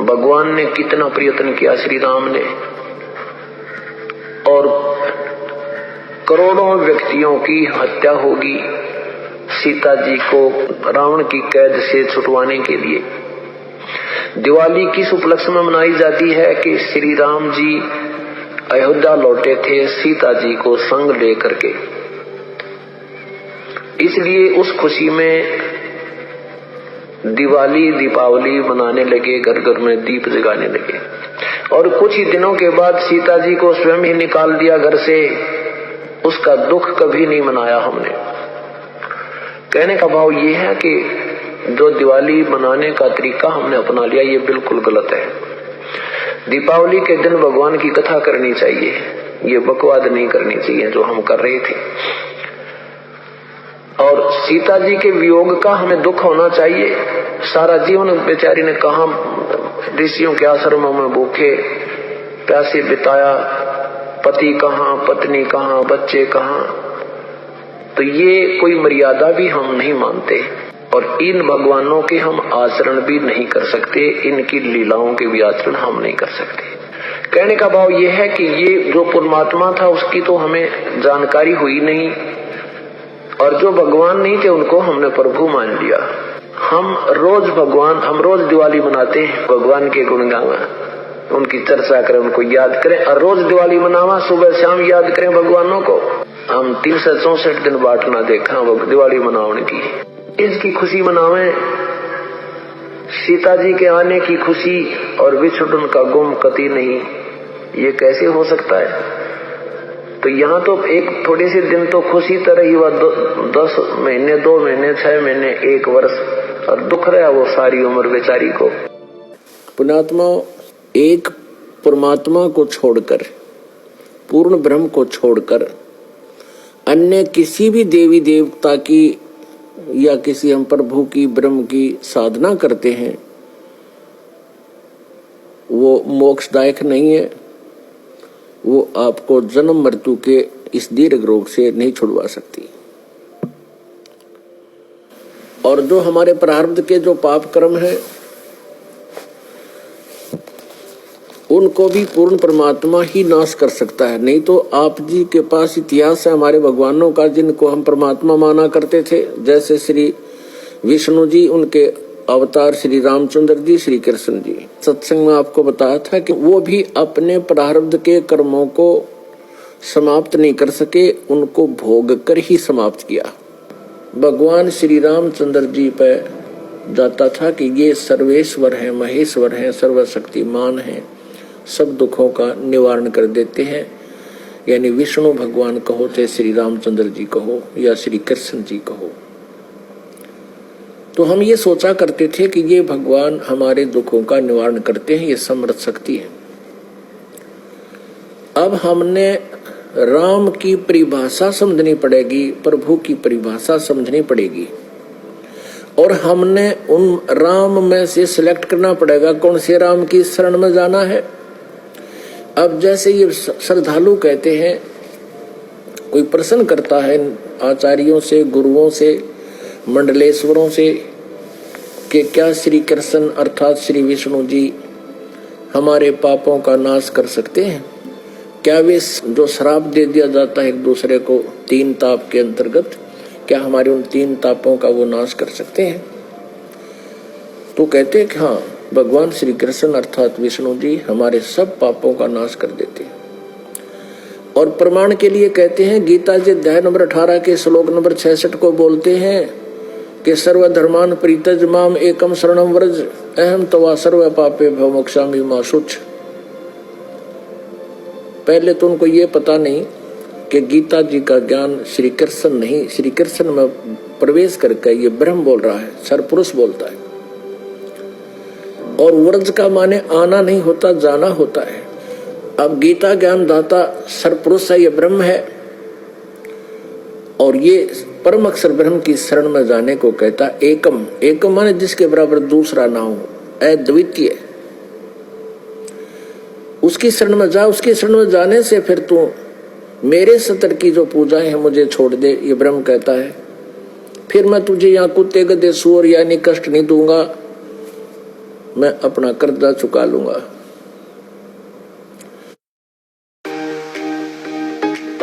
भगवान ने कितना प्रयत्न किया, श्री राम ने, और करोड़ों व्यक्तियों की हत्या होगी सीता जी को रावण की कैद से छुटवाने के लिए। दिवाली किस उपलक्ष्य में मनाई जाती है कि श्री राम जी अयोध्या लौटे थे सीता जी को संग लेकर के, इसलिए उस खुशी में दीपावली मनाने लगे, घर घर में दीप जगाने लगे। और कुछ ही दिनों के बाद सीता जी को स्वयं ही निकाल दिया घर से, उसका दुख कभी नहीं मनाया हमने। कहने का भाव ये है कि जो दिवाली मनाने का तरीका हमने अपना लिया ये बिल्कुल गलत है। दीपावली के दिन भगवान की कथा करनी चाहिए, ये बकवाद नहीं करनी चाहिए जो हम कर रहे थे। और सीता जी के वियोग का हमें दुख होना चाहिए। सारा जीवन बेचारी ने कहा ऋषियों के आश्रमों में भूखे प्यासे बिताया, पति कहाँ, पत्नी कहाँ, बच्चे कहाँ, तो ये कोई मर्यादा भी हम नहीं मानते और इन भगवानों के हम आचरण भी नहीं कर सकते, इनकी लीलाओं के भी आचरण हम नहीं कर सकते। कहने का भाव ये है कि ये जो परमात्मा था उसकी तो हमें जानकारी हुई नहीं, और जो भगवान नहीं थे उनको हमने प्रभु मान लिया। हम रोज दिवाली मनाते हैं, भगवान के गुण गावा, उनकी चर्चा करें, उनको याद करें, और रोज दिवाली मनावा, सुबह शाम याद करें भगवानों को। हम 364 दिन बाट ना देखा दिवाली मनाने की, इसकी खुशी मनावें, सीता जी के आने की खुशी और विछुड़न का गुम कति नहीं, ये कैसे हो सकता है? तो यहाँ तो एक थोड़े से दिन तो खुशी तरह ही, वह 10 महीने, 2 महीने, 6 महीने, 1 वर्ष, और दुख रहा वो सारी उम्र बेचारी को। पुण्यात्मा, एक परमात्मा को छोड़कर, पूर्ण ब्रह्म को छोड़कर अन्य किसी भी देवी देवता की या किसी हम प्रभु की, ब्रह्म की साधना करते हैं, वो मोक्षदायक नहीं है, वो आपको जन्म मृत्यु के इस दीर्घ रोग से नहीं छुड़वा सकती। और जो हमारे प्रारब्ध के जो पाप कर्म हैं उनको भी पूर्ण परमात्मा ही नाश कर सकता है। नहीं तो आप जी के पास इतिहास है हमारे भगवानों का जिनको हम परमात्मा माना करते थे, जैसे श्री विष्णु जी, उनके अवतार श्री रामचंद्र जी, श्री कृष्ण जी। सत्संग में आपको बताया था कि वो भी अपने प्रारब्ध के कर्मों को समाप्त नहीं कर सके, उनको भोग कर ही समाप्त किया। भगवान श्री रामचंद्र जी पे जाता था कि ये सर्वेश्वर हैं, महेश्वर हैं, सर्वशक्तिमान हैं, सब दुखों का निवारण कर देते हैं। यानी विष्णु भगवान कहो, चाहे श्री रामचंद्र जी कहो या श्री कृष्ण जी कहो। तो हम ये सोचा करते थे कि ये भगवान हमारे दुखों का निवारण करते हैं, ये समर्थ शक्ति है। अब हमने राम की परिभाषा समझनी पड़ेगी, प्रभु की परिभाषा समझनी पड़ेगी, और हमने उन राम में से सिलेक्ट करना पड़ेगा कौन से राम की शरण में जाना है। अब जैसे ये श्रद्धालु कहते हैं, कोई प्रश्न करता है आचार्यों से, गुरुओं से, मंडलेश्वरों से कि क्या श्री कृष्ण अर्थात श्री विष्णु जी हमारे पापों का नाश कर सकते हैं? क्या वे जो श्राप दे दिया जाता है एक दूसरे को 3 ताप के अंतर्गत, क्या हमारे उन 3 तापों का वो नाश कर सकते हैं? तो कहते हैं कि हाँ, भगवान श्री कृष्ण अर्थात विष्णु जी हमारे सब पापों का नाश कर देते हैं। और प्रमाण के लिए कहते हैं, गीता जी अध्याय नंबर 18 के श्लोक नंबर 66 को बोलते हैं कि सर्वधर्मान परित्यज माम एकम शरणम व्रज अहम तवा सर्व पापे भव मोक्षामि मा शुच। पहले तो उनको ये पता नहीं कि गीता जी का ज्ञान श्री कृष्ण नहीं, श्री कृष्ण में प्रवेश करके ये ब्रह्म बोल रहा है, सरपुरुष बोलता है। और व्रज का माने आना नहीं होता, जाना होता है। अब गीता ज्ञान दाता सरपुरुष है, ये ब्रह्म है, और ये परम अक्षर ब्रह्म की शरण में जाने को कहता एकम। एकम माने जिसके बराबर दूसरा ना हो, अद्वितीय। उसकी शरण में जा, उसकी शरण में जाने से फिर तू मेरे सतर की जो पूजाएं हैं मुझे छोड़ दे, ये ब्रह्म कहता है। फिर मैं तुझे यहाँ कुत्ते गधे सूअर यानी कष्ट नहीं दूंगा, मैं अपना कर्जा चुका लूंगा।